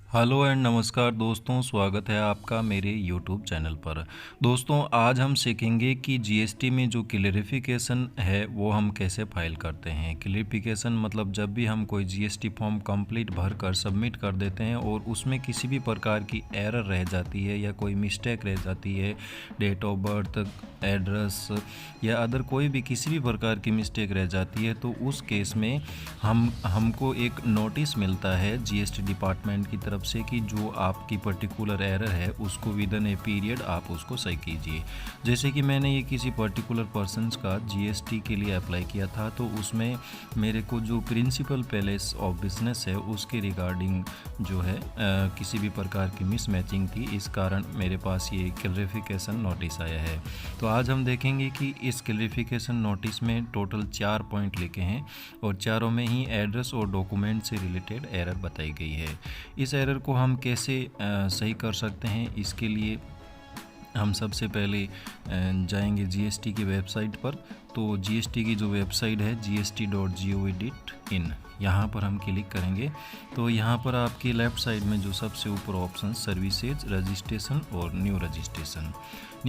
Hello and नमस्कार दोस्तों, स्वागत है आपका मेरे यूट्यूब चैनल पर। दोस्तों, आज हम सीखेंगे कि जीएसटी में जो क्लेरिफिकेशन है वो हम कैसे फाइल करते हैं। क्लेरिफिकेशन मतलब जब भी हम कोई जीएसटी फॉर्म कंप्लीट भर कर सबमिट कर देते हैं और उसमें किसी भी प्रकार की एरर रह जाती है या कोई मिस्टेक रह जाती है, डेट ऑफ बर्थ, एड्रेस या अदर कोई भी किसी भी प्रकार की मिस्टेक रह जाती है, तो उस केस में हमको एक नोटिस मिलता है जीएसटी डिपार्टमेंट की तरफ से कि जो आपकी पर्टिकुलर एरर है उसको विद इन ए पीरियड आप उसको सही कीजिए। जैसे कि मैंने ये किसी पर्टिकुलर पर्सन्स का जीएसटी के लिए अप्लाई किया था, तो उसमें मेरे को जो प्रिंसिपल पैलेस ऑफ बिजनेस है उसके रिगार्डिंग जो है किसी भी प्रकार की मिसमैचिंग थी, इस कारण मेरे पास ये क्लेरिफिकेशन नोटिस आया है। तो आज हम देखेंगे कि इस क्लेरिफिकेशन नोटिस में टोटल 4 पॉइंट लिखे हैं और चारों में ही एड्रेस और डॉक्यूमेंट से रिलेटेड एरर बताई गई है। इस एरर को हम कैसे सही कर सकते हैं, इसके लिए हम सबसे पहले जाएंगे जीएसटी की वेबसाइट पर। तो जीएसटी की जो वेबसाइट है gst.gov.in, यहाँ पर हम क्लिक करेंगे तो यहाँ पर आपकी लेफ़्ट साइड में जो सबसे ऊपर ऑप्शन सर्विसेज, रजिस्ट्रेशन और न्यू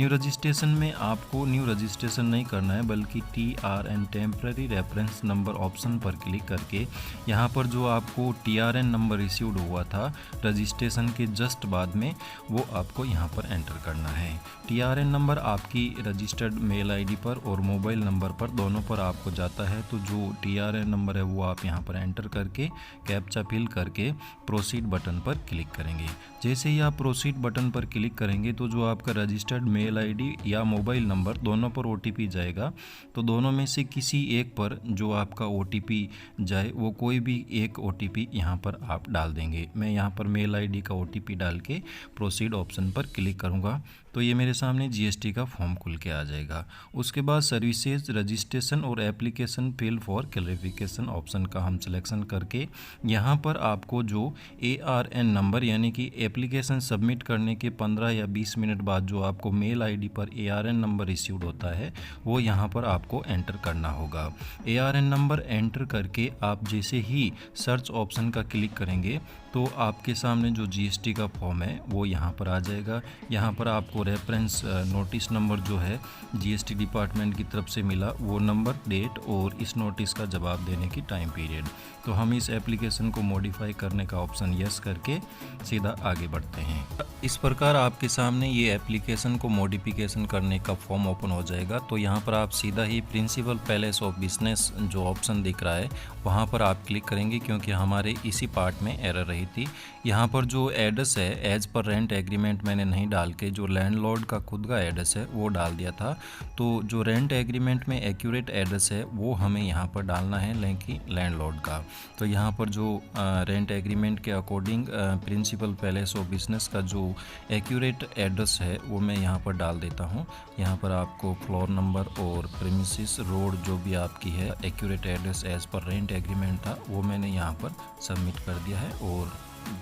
रजिस्ट्रेशन में आपको न्यू रजिस्ट्रेशन नहीं करना है, बल्कि TRN temporary reference number option पर क्लिक करके यहाँ पर जो आपको TRN नंबर रिसीव्ड हुआ था रजिस्ट्रेशन के जस्ट बाद में, वो आपको यहाँ पर एंटर करना है। TRN नंबर आपकी रजिस्टर्ड मेल आईडी पर और मोबाइल नंबर पर दोनों पर आपको जाता है। तो जो TRN नंबर है वो आप यहाँ पर एंटर करके कैप्चा फिल करके प्रोसीड बटन पर क्लिक करेंगे। जैसे ही आप प्रोसीड बटन पर क्लिक करेंगे तो जो आपका रजिस्टर्ड मेल आईडी या मोबाइल नंबर दोनों पर OTP जाएगा। तो दोनों में से किसी एक पर जो आपका OTP जाए वो कोई भी एक OTP यहाँ पर आप डाल देंगे। मैं यहाँ पर मेल आईडी का OTP डाल के प्रोसीड ऑप्शन पर क्लिक करूँगा तो ये मेरे सामने जीएसटी का फॉर्म खुल के आ जाएगा। उसके बाद सर्विसेज, रजिस्ट्रेशन और application fill for clarification option का हम सिलेक्शन करके यहाँ पर आपको जो ARN नंबर यानी कि एप्लीकेशन सबमिट करने के 15 या 20 मिनट बाद जो आपको मेल आईडी पर ARN नंबर रिसीव्ड होता है वो यहाँ पर आपको एंटर करना होगा। ARN नंबर एंटर करके आप जैसे ही सर्च ऑप्शन का क्लिक करेंगे तो आपके सामने जो जीएसटी का फॉर्म है वो यहाँ पर आ जाएगा। यहाँ पर आपको रेफरेंस नोटिस नंबर जो है जीएसटी डिपार्टमेंट की तरफ से मिला वो नंबर, डेट और इस नोटिस का जवाब देने की टाइम पीरियड। तो हम इस एप्लीकेशन को मॉडिफाई करने का ऑप्शन यस करके सीधा आगे बढ़ते हैं। इस प्रकार आपके सामने ये एप्लीकेशन को मॉडिफिकेशन करने का फॉर्म ओपन हो जाएगा। तो यहाँ पर आप सीधा ही प्रिंसिपल पैलेस ऑफ बिजनेस जो ऑप्शन दिख रहा है वहाँ पर आप क्लिक करेंगे, क्योंकि हमारे इसी पार्ट में एरर रही थी। यहाँ पर जो एड्रेस है एज पर रेंट एग्रीमेंट मैंने नहीं डाल के जो लैंडलॉर्ड का खुद का एड्रेस है वो डाल दिया था। तो जो रेंट एग्रीमेंट में एक्यूरेट एड्रेस है वो हमें यहाँ पर डालना है, लेकिन लैंडलॉर्ड का। तो यहाँ पर जो रेंट एग्रीमेंट के according principal place of business का जो एक्यूरेट एड्रेस है वो मैं यहाँ पर डाल देता हूँ। यहाँ पर आपको फ्लोर नंबर और प्रीमिसेस रोड जो भी आपकी है accurate address as per rent agreement था वो मैंने यहाँ पर सबमिट कर दिया है। और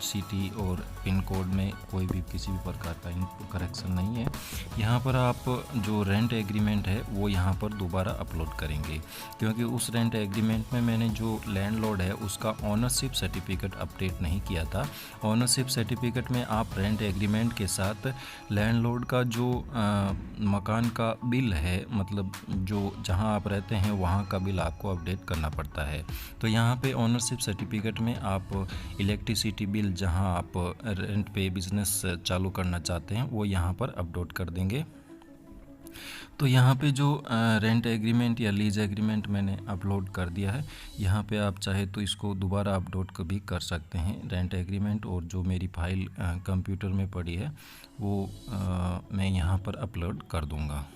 सिटी और पिन कोड में कोई भी किसी भी प्रकार का करेक्शन नहीं है। यहाँ पर आप जो रेंट एग्रीमेंट है वो यहाँ पर दोबारा अपलोड करेंगे, क्योंकि उस रेंट एग्रीमेंट में मैंने जो लैंडलॉर्ड है उसका ओनरशिप सर्टिफिकेट अपडेट नहीं किया था। ओनरशिप सर्टिफिकेट में आप रेंट एग्रीमेंट के साथ लैंडलॉर्ड का जो मकान का बिल है, मतलब जो जहाँ आप रहते हैं वहाँ का बिल आपको अपडेट करना पड़ता है। तो यहाँ पे ओनरशिप सर्टिफिकेट में आप इलेक्ट्रिसिटी बिल जहां आप रेंट पे बिजनेस चालू करना चाहते हैं वो यहाँ पर अपलोड कर देंगे। तो यहाँ पे जो रेंट एग्रीमेंट या लीज एग्रीमेंट मैंने अपलोड कर दिया है, यहाँ पे आप चाहे तो इसको दोबारा अपलोड भी कर सकते हैं रेंट एग्रीमेंट। और जो मेरी फाइल कंप्यूटर में पड़ी है वो मैं यहाँ पर अपलोड कर दूँगा।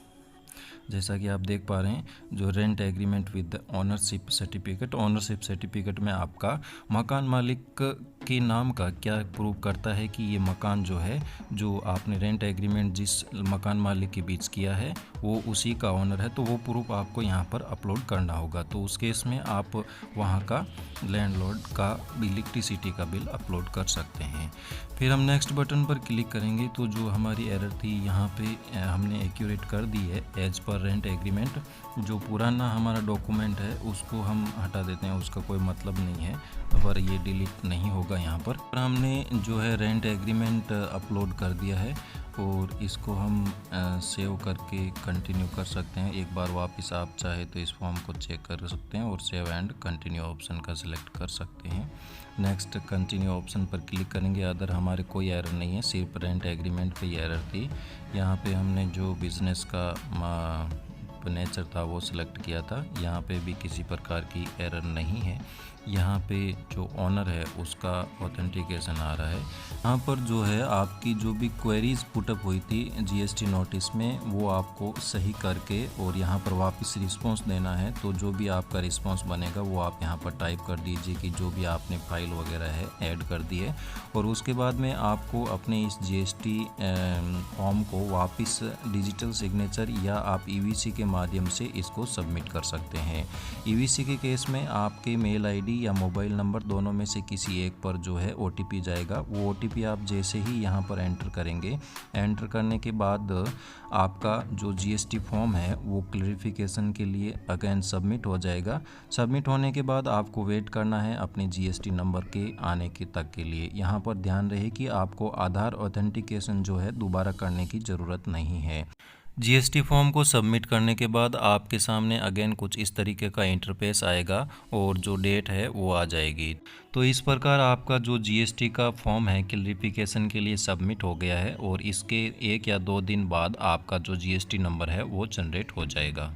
जैसा कि आप देख पा रहे हैं जो rent agreement with ownership certificate में आपका मकान मालिक के नाम का क्या प्रूव करता है कि ये मकान जो है, जो आपने रेंट एग्रीमेंट जिस मकान मालिक के बीच किया है वो उसी का ओनर है, तो वो प्रूफ आपको यहाँ पर अपलोड करना होगा। तो उस केस में आप वहाँ का लैंडलॉर्ड का इलेक्ट्रिसिटी का बिल अपलोड कर सकते हैं। फिर हम नेक्स्ट बटन पर क्लिक करेंगे तो जो हमारी एरर थी यहाँ पे हमने एक्यूरेट कर दी है एज पर रेंट एग्रीमेंट। जो पुराना हमारा डॉक्यूमेंट है उसको हम हटा देते हैं, उसका कोई मतलब नहीं है, पर ये डिलीट नहीं होगा। होगा यहाँ पर। हमने जो है रेंट एग्रीमेंट अपलोड कर दिया है और इसको हम सेव करके कंटिन्यू कर सकते हैं। एक बार वापस आप चाहे तो इस फॉर्म को चेक कर सकते हैं और सेव एंड कंटिन्यू ऑप्शन का सिलेक्ट कर सकते हैं। नेक्स्ट कंटिन्यू ऑप्शन पर क्लिक करेंगे। अदर हमारे कोई एरर नहीं है, सिर्फ रेंट एग्रीमेंट पे ही एरर थी। यहाँ पे हमने जो बिज़नेस का नेचर था वो सिलेक्ट किया था। यहाँ पे भी किसी प्रकार की एरर नहीं है। यहाँ पे जो ओनर है उसका ऑथेंटिकेशन आ रहा है। यहाँ पर जो है आपकी जो भी क्वेरीज पुटअप हुई थी जीएसटी नोटिस में वो आपको सही करके और यहाँ पर वापस रिस्पांस देना है। तो जो भी आपका रिस्पांस बनेगा वो आप यहाँ पर टाइप कर दीजिए कि जो भी आपने फाइल वगैरह है ऐड कर दी है। और उसके बाद में आपको अपने इस जीएसटी फॉर्म को वापस डिजिटल सिग्नेचर या आप ईवीसी के माध्यम से इसको सबमिट कर सकते हैं। ईवीसी के केस में आपके मेल आईडी या मोबाइल नंबर दोनों में से किसी एक पर जो है ओटीपी जाएगा। वो ओटीपी आप जैसे ही यहाँ पर एंटर करेंगे, एंटर करने के बाद आपका जो जीएसटी फॉर्म है वो क्लैरिफिकेशन के लिए अगेन सबमिट हो जाएगा। सबमिट होने के बाद आपको वेट करना है अपने जीएसटी नंबर के आने के तक के लिए। यहाँ पर ध्यान रहे कि आपको आधार ऑथेंटिकेशन जो है दोबारा करने की ज़रूरत नहीं है। जीएसटी फॉर्म को सबमिट करने के बाद आपके सामने अगेन कुछ इस तरीके का इंटरफेस आएगा और जो डेट है वो आ जाएगी। तो इस प्रकार आपका जो जीएसटी का फॉर्म है क्लैरिफिकेशन के लिए सबमिट हो गया है और इसके 1 या 2 दिन बाद आपका जो जीएसटी नंबर है वो जनरेट हो जाएगा।